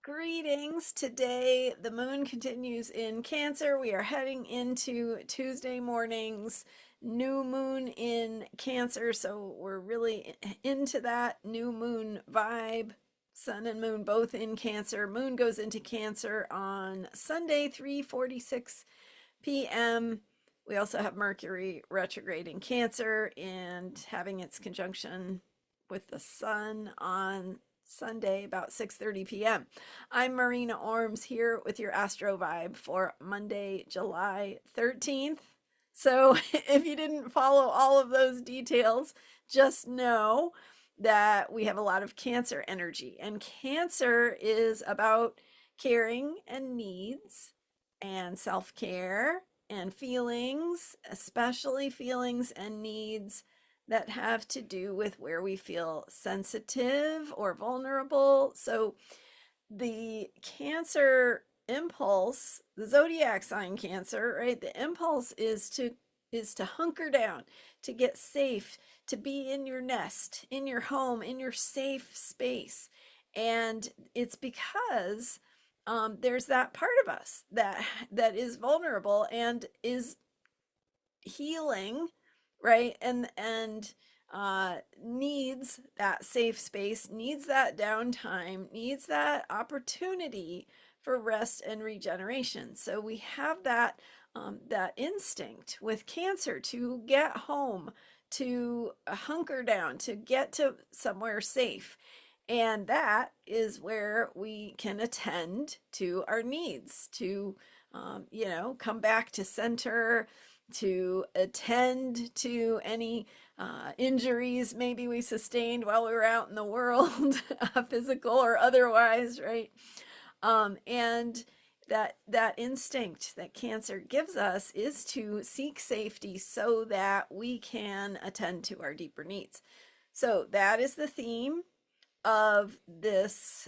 Greetings. Today, the moon continues in Cancer. We are heading into Tuesday morning's new moon in Cancer. So we're really into that new moon vibe. Sun and moon both in Cancer. Moon goes into Cancer on Sunday, 3:46 p.m. We also have Mercury retrograde in Cancer and having its conjunction with the sun on Sunday about 6:30 p.m. I'm Marina Orms here with your Astro Vibe for Monday, July 13th. So if you didn't follow all of those details, just know that we have a lot of Cancer energy, and Cancer is about caring and needs and self-care and feelings, especially feelings and needs that have to do with where we feel sensitive or vulnerable. So the Cancer impulse, the zodiac sign Cancer, right? The impulse is to hunker down, to get safe, to be in your nest, in your home, in your safe space. And it's because there's that part of us that is vulnerable and is healing, right? And needs that safe space, needs that downtime, needs that opportunity for rest and regeneration. So we have that instinct with Cancer to get home, to hunker down, to get to somewhere safe. And that is where we can attend to our needs, to, come back to center, to attend to any injuries maybe we sustained while we were out in the world, physical or otherwise, right? And that instinct that Cancer gives us is to seek safety so that we can attend to our deeper needs. So that is the theme of this,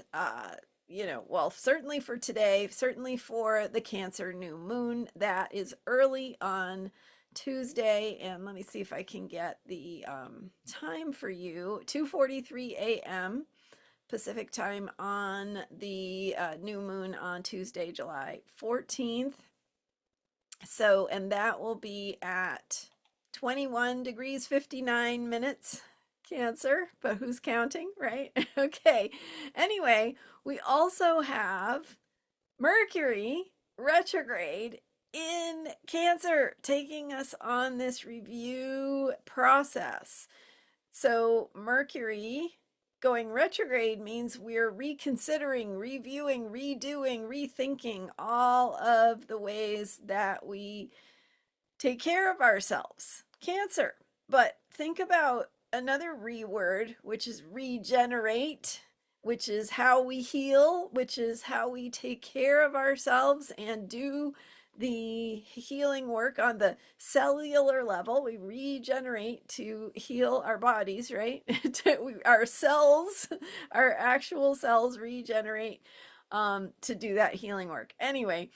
well, certainly for today, certainly for the Cancer new moon that is early on Tuesday. And let me see if I can get the time for you. 2:43 a.m. Pacific time on the new moon on Tuesday, July 14th. So, and that will be at 21 degrees 59 minutes Cancer, but who's counting, right? Okay. Anyway, we also have Mercury retrograde in Cancer, taking us on this review process. So Mercury going retrograde means we're reconsidering, reviewing, redoing, rethinking all of the ways that we take care of ourselves. Cancer. But think about another re word, which is regenerate, which is how we heal, which is how we take care of ourselves and do the healing work on the cellular level. We regenerate to heal our bodies, right? Our cells, our actual cells regenerate to do that healing work. Anyway,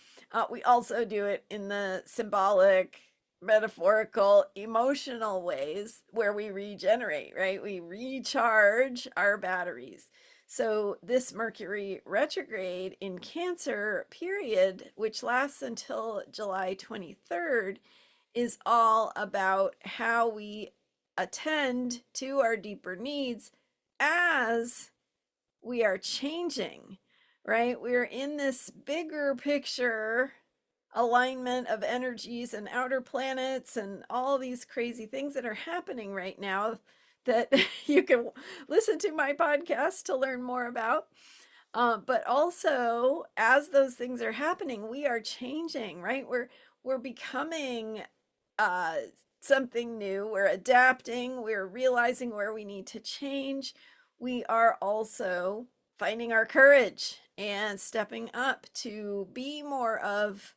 we also do it in the symbolic, metaphorical, emotional ways where we regenerate, right? We recharge our batteries. So this Mercury retrograde in Cancer period, which lasts until July 23rd, is all about how we attend to our deeper needs as we are changing, right? We're in this bigger picture alignment of energies and outer planets and all these crazy things that are happening right now that you can listen to my podcast to learn more about. But also, as those things are happening, we are changing, right? We're becoming something new. We're adapting. We're realizing where we need to change. We are also finding our courage and stepping up to be more of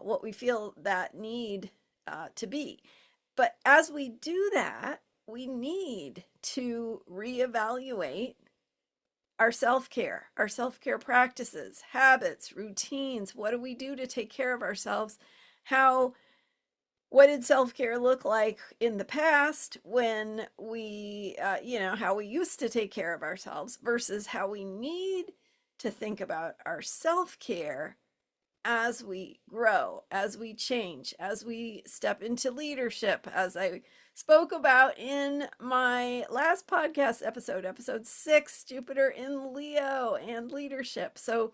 what we feel that need to be. But as we do that, we need to reevaluate our self-care practices, habits, routines. What do we do to take care of ourselves? What did self-care look like in the past when we, how we used to take care of ourselves versus how we need to think about our self-care as we grow, as we change, as we step into leadership, as I spoke about in my last podcast episode, episode 6, Jupiter in Leo and leadership. So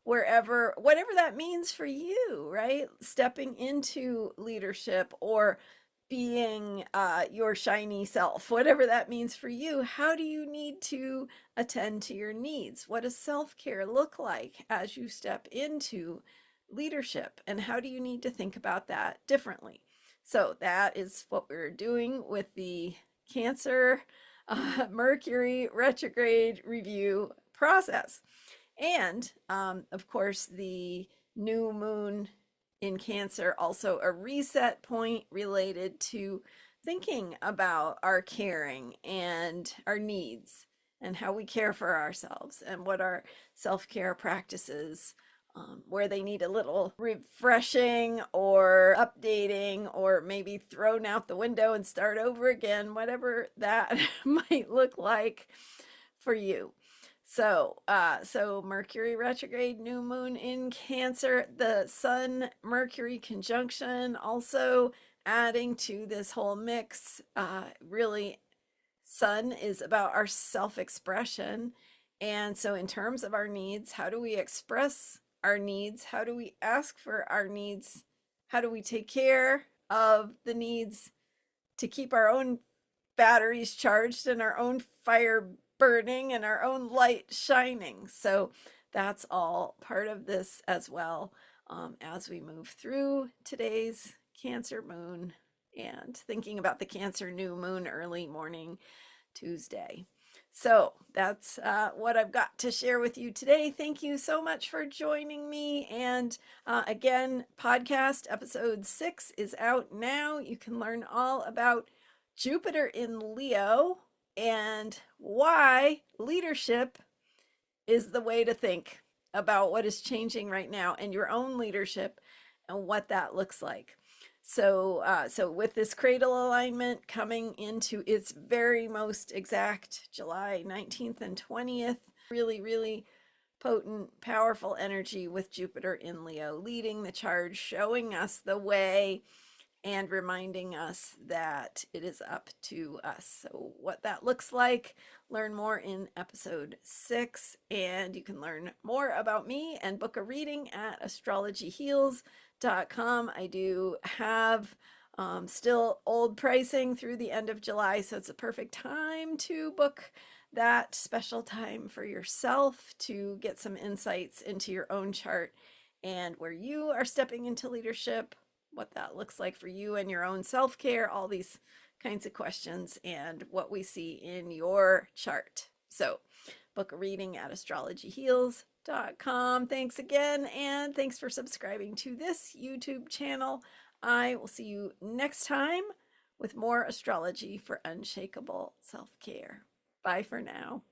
whatever that means for you, right? Stepping into leadership or being your shiny self, whatever that means for you, how do you need to attend to your needs? What does self-care look like as you step into leadership? And how do you need to think about that differently? So that is what we're doing with the Cancer Mercury retrograde review process. And of course, the new moon in Cancer, also a reset point related to thinking about our caring and our needs and how we care for ourselves and what our self-care practices, where they need a little refreshing or updating or maybe thrown out the window and start over again, whatever that might look like for you. So Mercury retrograde, new moon in Cancer, the Sun Mercury conjunction also adding to this whole mix. Really, Sun is about our self-expression. And so in terms of our needs, how do we express our needs? How do we ask for our needs? How do we take care of the needs to keep our own batteries charged and our own fire burning and our own light shining? So that's all part of this as well, as we move through today's Cancer moon and thinking about the Cancer new moon early morning Tuesday. So that's what I've got to share with you today. Thank you so much for joining me. And again, podcast episode 6 is out now. You can learn all about Jupiter in Leo and why leadership is the way to think about what is changing right now and your own leadership and what that looks like. So with this cradle alignment coming into its very most exact July 19th and 20th, really, really potent, powerful energy with Jupiter in Leo leading the charge, showing us the way and reminding us that it is up to us. So what that looks like, learn more in episode 6, and you can learn more about me and book a reading at astrologyheals.com. I do have still old pricing through the end of July, so it's a perfect time to book that special time for yourself to get some insights into your own chart and where you are stepping into leadership, what that looks like for you and your own self-care, all these kinds of questions, and what we see in your chart. So book a reading at astrologyheals.com. Thanks again, and thanks for subscribing to this YouTube channel. I will see you next time with more astrology for unshakable self-care. Bye for now.